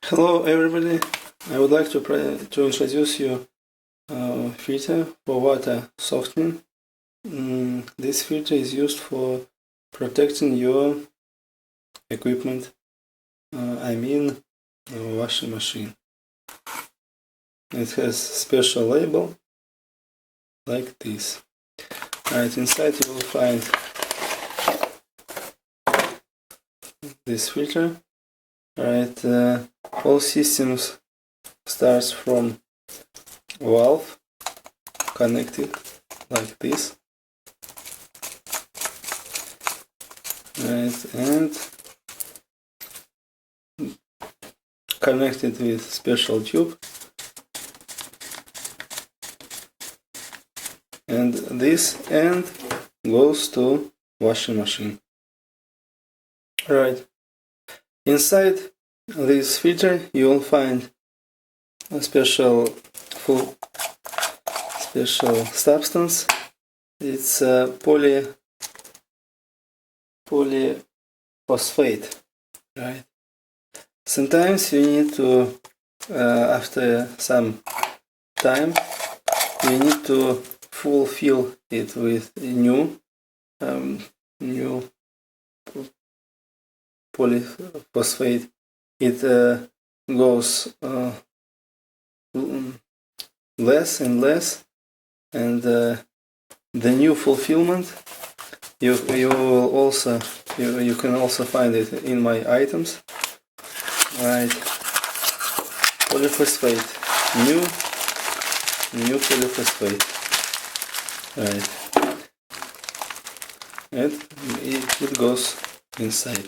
Hello everybody, I would like to introduce you filter for water softening. This filter is used for protecting your equipment, I mean washing machine. It has special label like this. Right, inside you will find this filter. Right, all systems starts from valve connected like this, right, and connected with special tube, and this end goes to washing machine. Right, inside this filter you will find a special substance. It's polyphosphate, right? Sometimes you need to, after some time, you need to fulfill it with new polyphosphate. It goes less and less, and the new fulfillment you can also find it in my items. Right, polyphosphate, new polyphosphate. Right, and it goes inside.